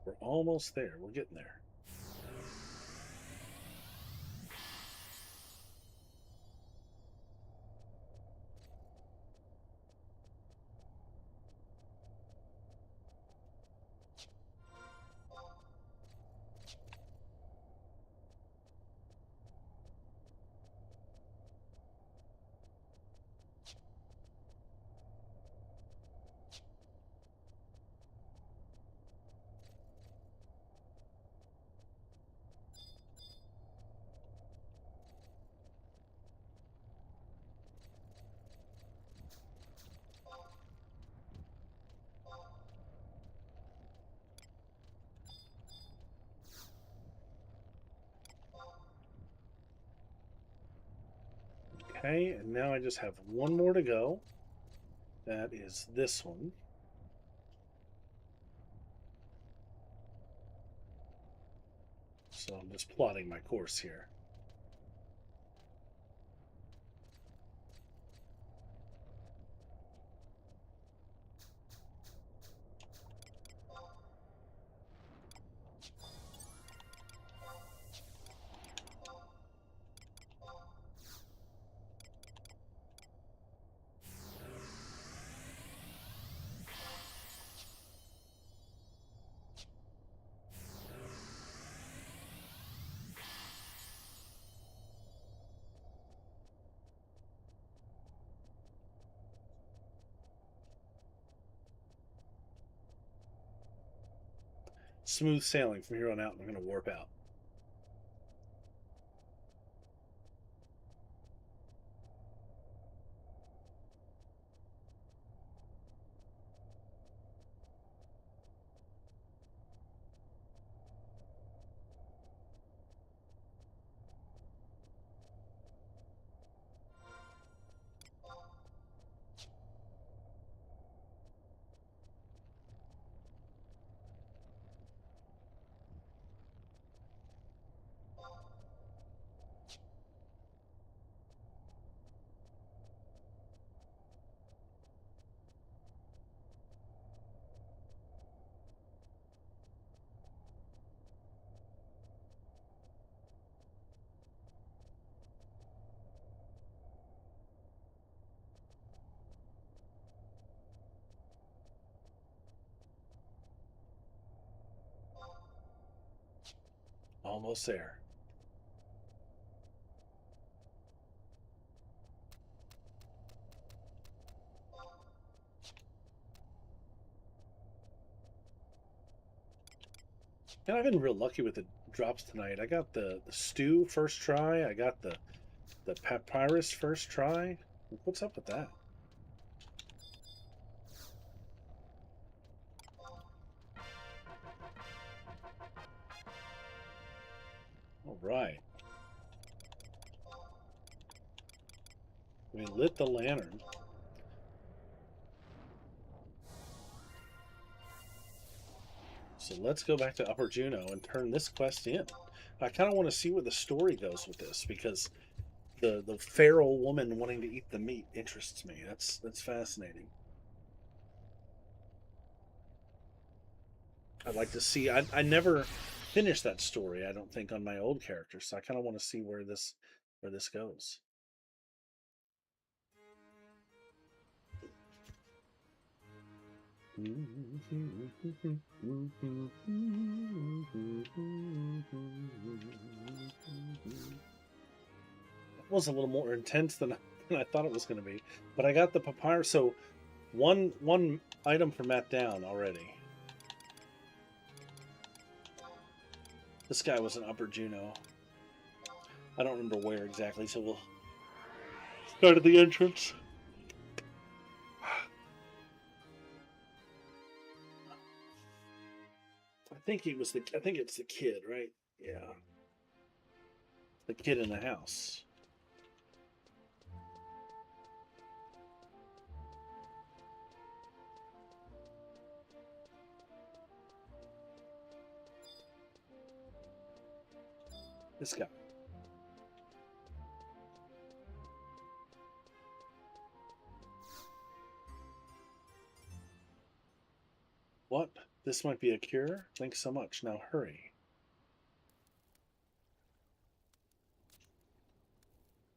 We're almost there. We're getting there. Okay, and now I just have one more to go. That is this one. So I'm just plotting my course here. Smooth sailing from here on out. I'm going to warp out. Almost there. And I've been real lucky with the drops tonight. I got the stew first try. I got the papyrus first try. What's up with that? All right. We lit the lantern. So let's go back to Upper Juno and turn this quest in. I kind of want to see where the story goes with this, because the feral woman wanting to eat the meat interests me. That's fascinating. I'd like to see. I never finished that story, I don't think, on my old character, so I kind of want to see where this goes. That was a little more intense than I thought it was going to be, but I got the papyrus. So one item for Matt down already. This guy was an Upper Juno. I don't remember where exactly, so we'll start at the entrance. I think it's the kid, right? Yeah. The kid in the house. This guy. What? This might be a cure? Thanks so much. Now hurry.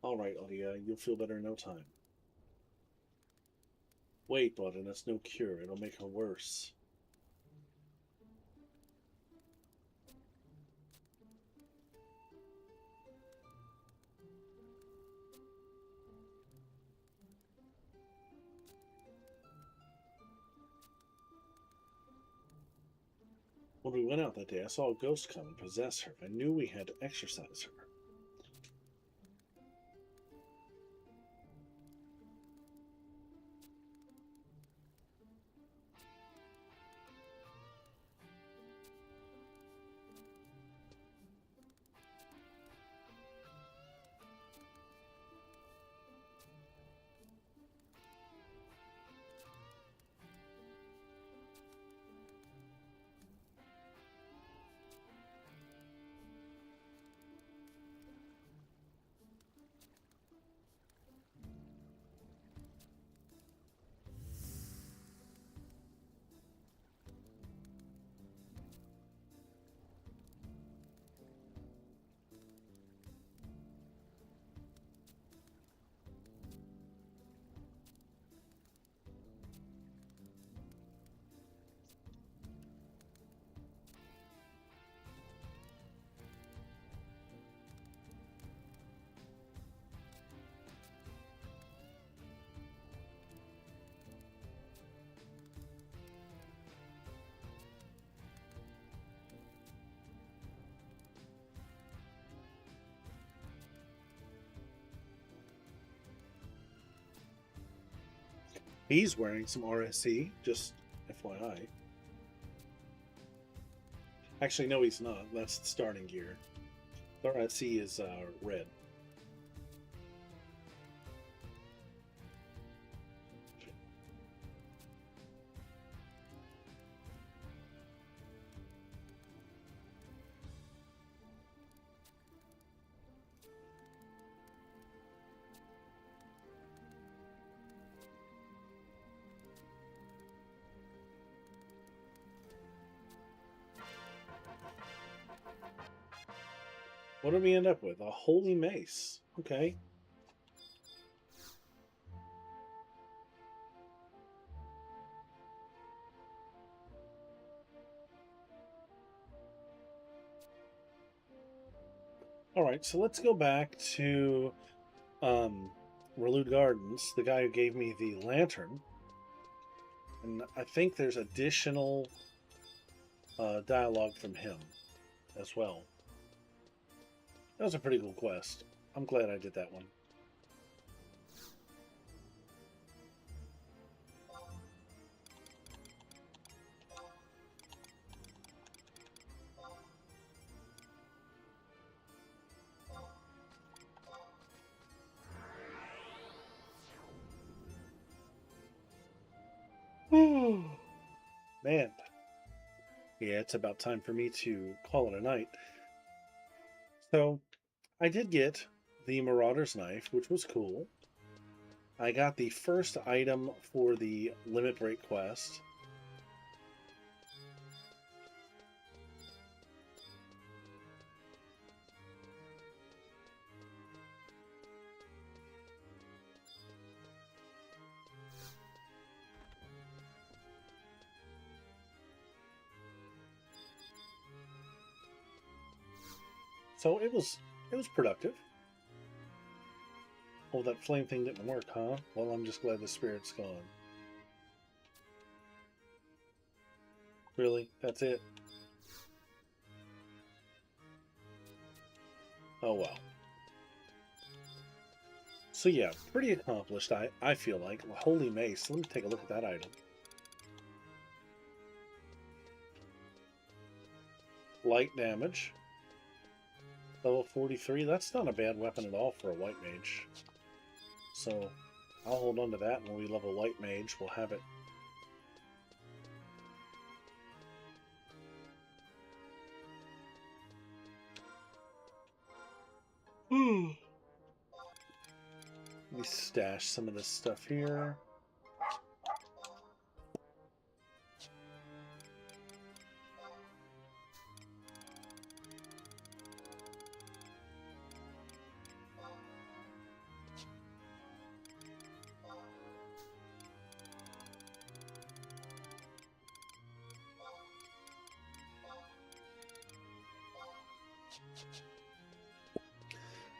All right, Alia, you'll feel better in no time. Wait, Button, that's no cure. It'll make her worse. When we went out that day, I saw a ghost come and possess her. I knew we had to exorcise her. He's wearing some RSC, just FYI. Actually, no, he's not. That's the starting gear. The RSC is red. What did we end up with? A holy mace. Okay. All right, so let's go back to Relude Gardens, the guy who gave me the lantern. And I think there's additional dialogue from him as well. That was a pretty cool quest. I'm glad I did that one. Man. Yeah, it's about time for me to call it a night. So, I did get the Marauder's Knife, which was cool. I got the first item for the Limit Break quest. So it was productive. Oh, that flame thing didn't work, huh? Well, I'm just glad the spirit's gone. Really? That's it? Oh, well. So yeah, pretty accomplished, I feel like. Holy Mace. Let me take a look at that item. Light damage. Level 43. That's not a bad weapon at all for a White Mage. So I'll hold on to that, and when we level White Mage, we'll have it. Let me stash some of this stuff here.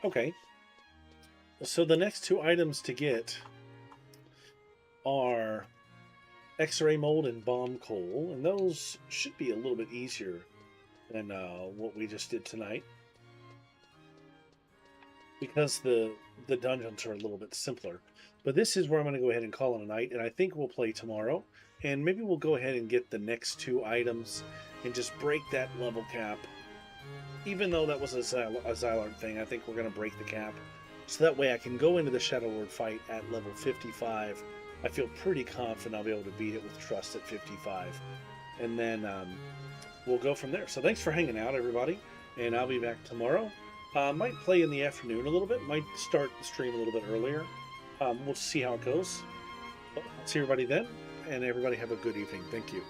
Okay. So the next two items to get are X-ray mold and bomb coal, and those should be a little bit easier than what we just did tonight, because the dungeons are a little bit simpler. But this is where I'm going to go ahead and call it a night, and I think we'll play tomorrow, and maybe we'll go ahead and get the next two items and just break that level cap. Even though that was a Xylard thing, I think we're going to break the cap. So that way I can go into the Shadow Lord fight at level 55. I feel pretty confident I'll be able to beat it with trust at 55. And then we'll go from there. So thanks for hanging out, everybody. And I'll be back tomorrow. Might play in the afternoon a little bit. Might start the stream a little bit earlier. We'll see how it goes. But I'll see everybody then. And everybody have a good evening. Thank you.